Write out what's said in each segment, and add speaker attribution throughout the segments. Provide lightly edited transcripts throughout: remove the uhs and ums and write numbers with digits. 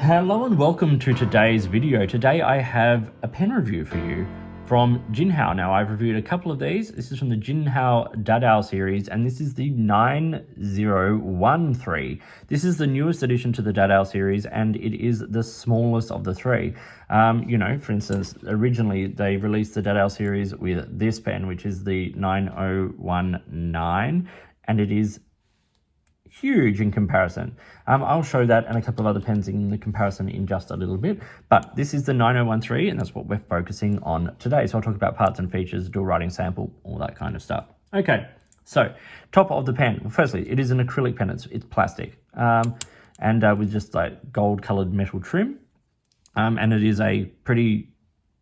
Speaker 1: Hello and welcome to today's video. Today I have a pen review for you from Jinhao. Now I've reviewed a couple of these. This is from the Jinhao Dadao series and this is the 9013. This is the newest addition to the Dadao series and it is the smallest of the three. For instance, originally they released the Dadao series with this pen, which is the 9019, and it is huge in comparison. I'll show that and a couple of other pens in the comparison in just a little bit, but this is the 9013 and that's what we're focusing on today. So I'll talk about parts and features, dual writing sample, all that kind of stuff. Okay, so top of the pen. Well, firstly, it is an acrylic pen, it's plastic, and with just like gold colored metal trim, and it is a pretty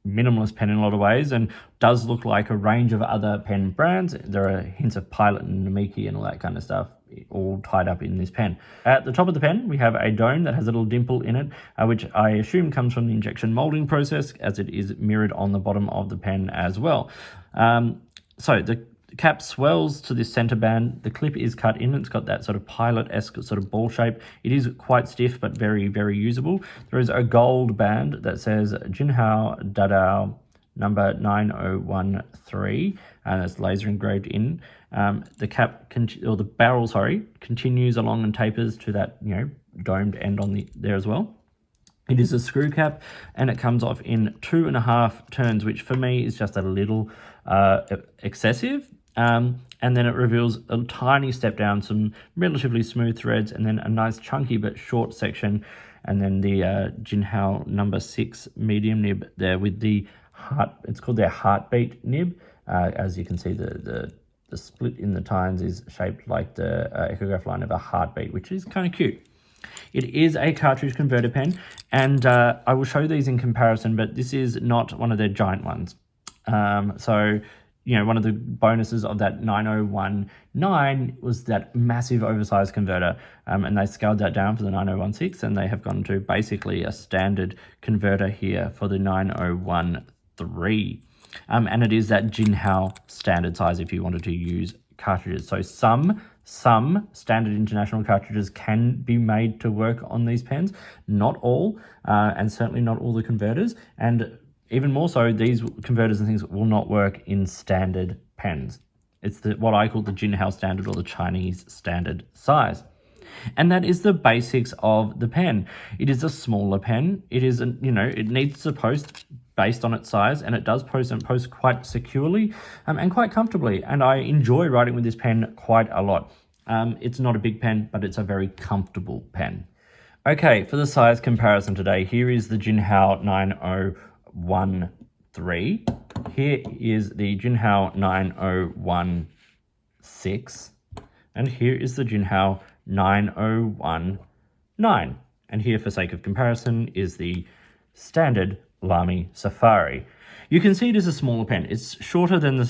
Speaker 1: minimalist pen in a lot of ways and does look like a range of other pen brands. There are hints of Pilot and Namiki and all that kind of stuff all tied up in this pen. At the top of the pen we have a dome that has a little dimple in it, which I assume comes from the injection molding process, as it is mirrored on the bottom of the pen as well. So the cap swells to this center band. The clip is cut in. It's got that sort of Pilot-esque sort of ball shape. It is quite stiff but very, very usable. There is a gold band that says Jinhao Dadao number 9013, and it's laser engraved in. The cap the barrel, continues along and tapers to that domed end on there as well. It is a screw cap and it comes off in 2.5 turns, which for me is just a little excessive. And then it reveals a tiny step down, some relatively smooth threads, and then a nice chunky but short section, and then the Jinhao number 6 medium nib there with the heart. It's called their heartbeat nib. As you can see, the split in the tines is shaped like the echograph line of a heartbeat, which is kind of cute. It is a cartridge converter pen, and I will show these in comparison, but this is not one of their giant ones. One of the bonuses of that 9019 was that massive oversized converter, and they scaled that down for the 9016, and they have gone to basically a standard converter here for the 9013. And it is that Jinhao standard size if you wanted to use cartridges. So some standard international cartridges can be made to work on these pens, not all, and certainly not all the converters, and even more so, these converters and things will not work in standard pens. It's what I call the Jinhao standard, or the Chinese standard size. And that is the basics of the pen. It is a smaller pen. It is, it needs to post based on its size, and it does post quite securely and quite comfortably. And I enjoy writing with this pen quite a lot. It's not a big pen, but it's a very comfortable pen. Okay, for the size comparison today, here is the Jinhao 9013. Here is the Jinhao 9016, and here is the Jinhao 9019. And here, for sake of comparison, is the standard Lamy Safari. You can see it is a smaller pen. It's shorter than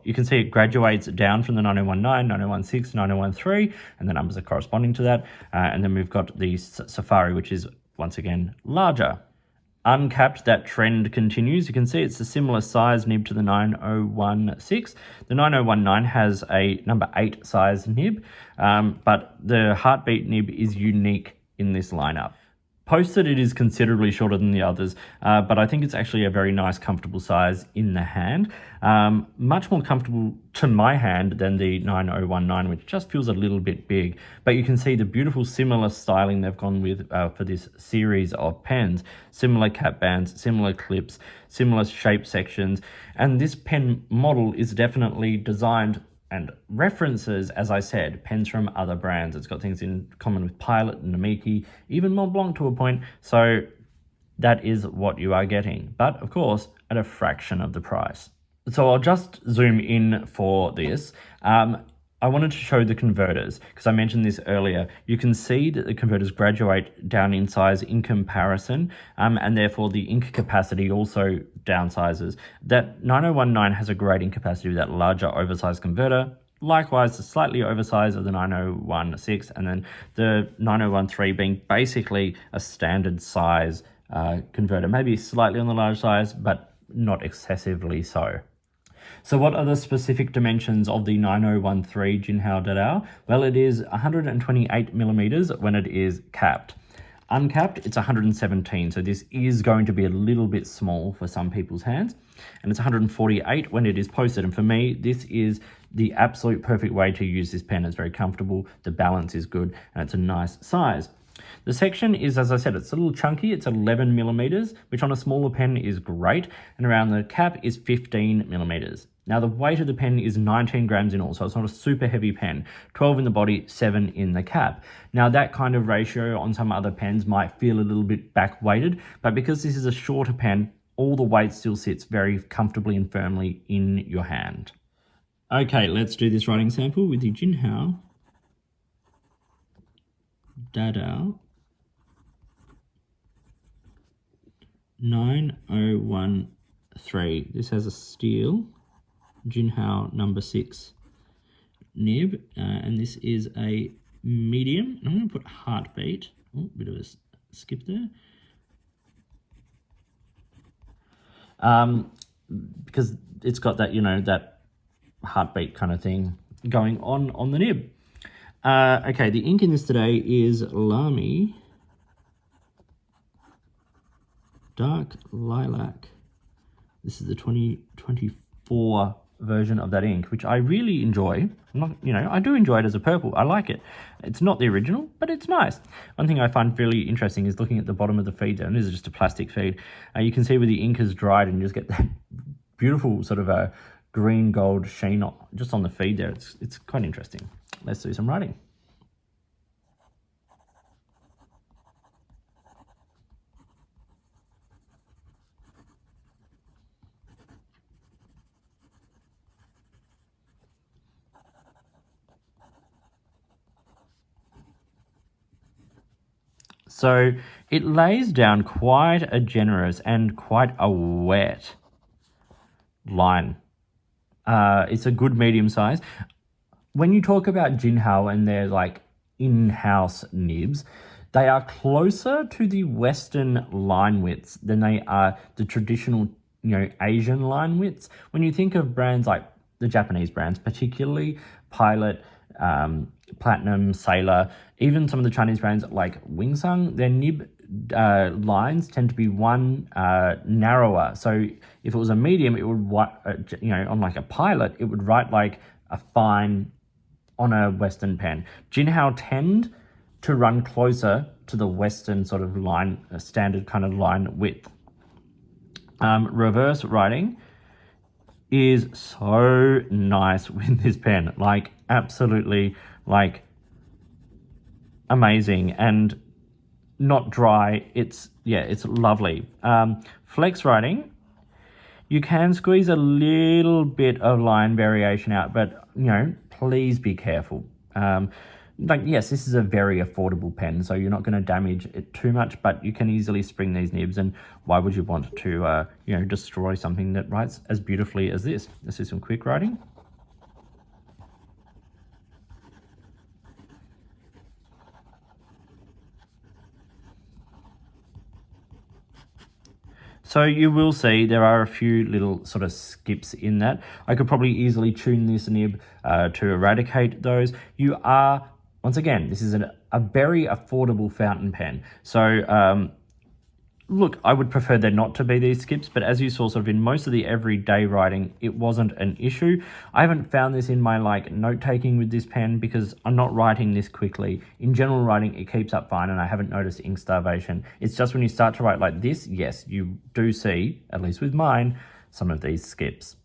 Speaker 1: you can see it graduates down from the 9019, 9016, 9013, and the numbers are corresponding to that. And then we've got the Safari, which is once again larger. Uncapped, that trend continues. You can see it's a similar size nib to the 9016. The 9019 has a number 8 size nib, but the heartbeat nib is unique in this lineup. Posted, it is considerably shorter than the others, but I think it's actually a very nice, comfortable size in the hand. Much more comfortable to my hand than the 9019, which just feels a little bit big. But you can see the beautiful similar styling they've gone with for this series of pens. Similar cap bands, similar clips, similar shape sections. And this pen model is definitely designed and references, as I said, pens from other brands. It's got things in common with Pilot and Namiki, even Mont Blanc to a point. So that is what you are getting, but of course at a fraction of the price. So I'll just zoom in for this. I wanted to show the converters because I mentioned this earlier. You can see that the converters graduate down in size in comparison, and therefore the ink capacity also downsizes. That 9019 has a great ink capacity with that larger oversized converter. Likewise, the slightly oversized of the 9016, and then the 9013 being basically a standard size converter, maybe slightly on the large size, but not excessively so. So what are the specific dimensions of the 9013 Jinhao Dadao? Well, it is 128 millimeters when it is capped. Uncapped, it's 117, so this is going to be a little bit small for some people's hands, and it's 148 when it is posted. And for me, this is the absolute perfect way to use this pen. It's very comfortable, the balance is good, and it's a nice size. The section is, as I said, it's a little chunky. It's 11 millimeters, which on a smaller pen is great, and around the cap is 15 millimeters. Now, the weight of the pen is 19 grams in all, so it's not a super heavy pen. 12 in the body, 7 in the cap. Now, that kind of ratio on some other pens might feel a little bit back-weighted, but because this is a shorter pen, all the weight still sits very comfortably and firmly in your hand. Okay, let's do this writing sample with the Jinhao Dadao 9013. This has a steel Jinhao number 6 nib, and this is a medium. I'm going to put heartbeat. Oh, bit of a skip there. Because it's got that, you know, that heartbeat kind of thing going on the nib. Okay, the ink in this today is Lamy Dark Lilac. This is the 2024 version of that ink, which I really enjoy. I do enjoy it as a purple. I like it. It's not the original, but it's nice. One thing I find really interesting is looking at the bottom of the feed there, and this is just a plastic feed. You can see where the ink has dried and you just get that beautiful sort of a green gold sheen just on the feed there. It's quite interesting. Let's do some writing. So it lays down quite a generous and quite a wet line. It's a good medium size. When you talk about Jinhao and their like in-house nibs, they are closer to the Western line widths than they are the traditional, Asian line widths. When you think of brands like the Japanese brands, particularly Pilot, Platinum, Sailor, even some of the Chinese brands like Wingsung, their nib lines tend to be narrower. So if it was a medium, it would, on like a Pilot, it would write like a fine on a Western pen. Jinhao tend to run closer to the Western sort of line, standard kind of line width. Reverse writing is so nice with this pen, like absolutely like amazing and not dry. It's lovely. Flex writing, you can squeeze a little bit of line variation out, but please be careful. Yes, this is a very affordable pen, so you're not going to damage it too much, but you can easily spring these nibs, and why would you want to, destroy something that writes as beautifully as this? Let's do some quick writing. So you will see there are a few little sort of skips in that. I could probably easily tune this nib to eradicate those. You are, once again, this is a very affordable fountain pen. So look, I would prefer there not to be these skips, but as you saw sort of in most of the everyday writing, it wasn't an issue. I haven't found this in my note-taking with this pen because I'm not writing this quickly. In general writing, it keeps up fine and I haven't noticed ink starvation. It's just when you start to write like this, yes, you do see, at least with mine, some of these skips.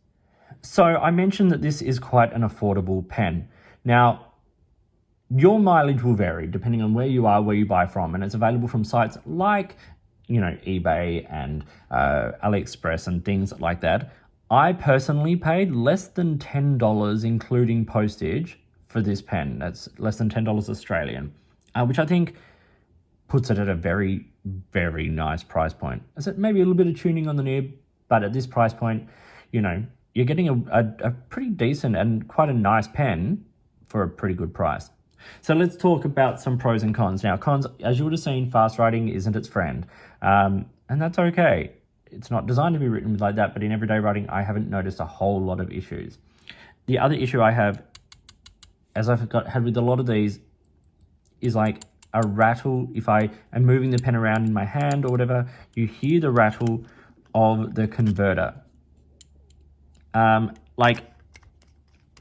Speaker 1: So I mentioned that this is quite an affordable pen. Now, your mileage will vary depending on where you are, where you buy from, and it's available from sites like eBay and AliExpress and things like that. I personally paid less than $10 including postage for this pen. That's less than $10 Australian, which I think puts it at a very, very nice price point. I said maybe a little bit of tuning on the nib, but at this price point, you're getting a pretty decent and quite a nice pen for a pretty good price. So let's talk about some pros and cons. Now, cons, as you would have seen, fast writing isn't its friend. And that's okay. It's not designed to be written like that, but in everyday writing, I haven't noticed a whole lot of issues. The other issue I have, as I've had with a lot of these, is like a rattle. If I am moving the pen around in my hand or whatever, you hear the rattle of the converter. Like,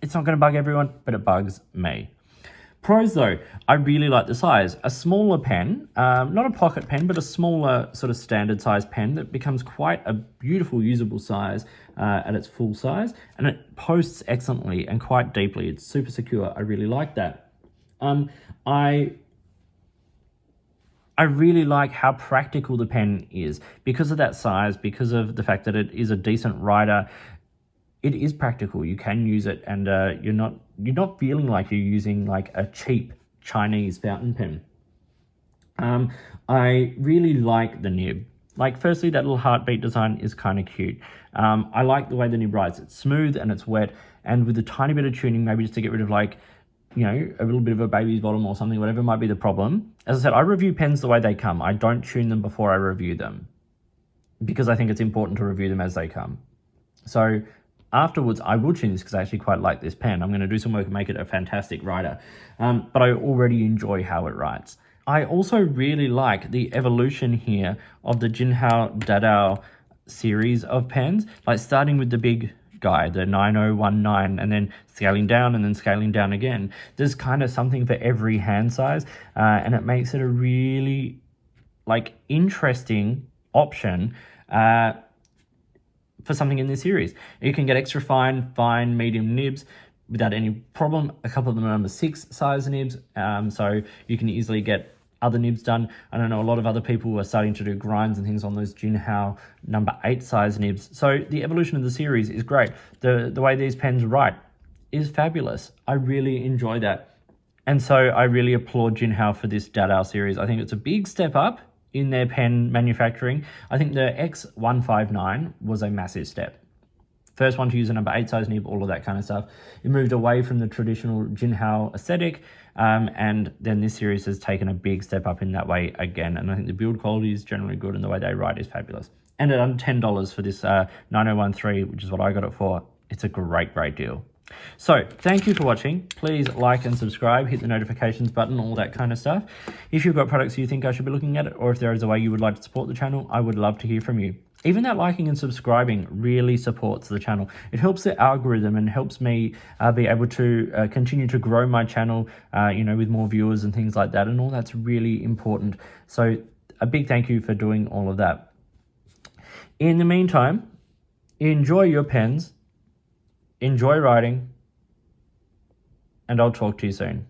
Speaker 1: it's not going to bug everyone, but it bugs me. Pros though, I really like the size. A smaller pen, not a pocket pen, but a smaller sort of standard size pen that becomes quite a beautiful usable size at its full size, and it posts excellently and quite deeply. It's super secure. I really like that. I really like how practical the pen is because of that size, because of the fact that it is a decent writer. It is practical. You can use it, and you're not feeling like you're using like a cheap Chinese fountain pen. I really like the nib. Like, firstly, that little heartbeat design is kind of cute. I like the way the nib writes. It's smooth and it's wet, and with a tiny bit of tuning, maybe just to get rid of, like, you know, a little bit of a baby's bottom or something, whatever might be the problem. As I said, I review pens the way they come. I don't tune them before I review them because I think it's important to review them as they come. So afterwards, I will tune this because I actually quite like this pen. I'm going to do some work and make it a fantastic writer. But I already enjoy how it writes. I also really like the evolution here of the Jinhao Dadao series of pens, like starting with the big guy, the 9019, and then scaling down and then scaling down again. There's kind of something for every hand size, and it makes it a really like interesting option for something in this series. You can get extra fine, medium nibs without any problem. A couple of them are number 6 size nibs, so you can easily get other nibs done. I don't know, a lot of other people are starting to do grinds and things on those Jinhao number 8 size nibs. So the evolution of the series is great. The way these pens write is fabulous. I really enjoy that. And so I really applaud Jinhao for this Dadao series. I think it's a big step up in their pen manufacturing. I think the X159 was a massive step. First one to use a number 8 size nib, all of that kind of stuff. It moved away from the traditional Jinhao aesthetic, and then this series has taken a big step up in that way again. And I think the build quality is generally good and the way they write is fabulous. And at under $10 for this 9013, which is what I got it for, it's a great deal. So thank you for watching. Please like and subscribe, hit the notifications button, all that kind of stuff. If you've got products you think I should be looking at, or if there is a way you would like to support the channel, I would love to hear from you. Even that liking and subscribing really supports the channel. It helps the algorithm and helps me be able to continue to grow my channel, you know, with more viewers and things like that, and all that's really important. So a big thank you for doing all of that. In the meantime, enjoy your pens, enjoy writing, and I'll talk to you soon.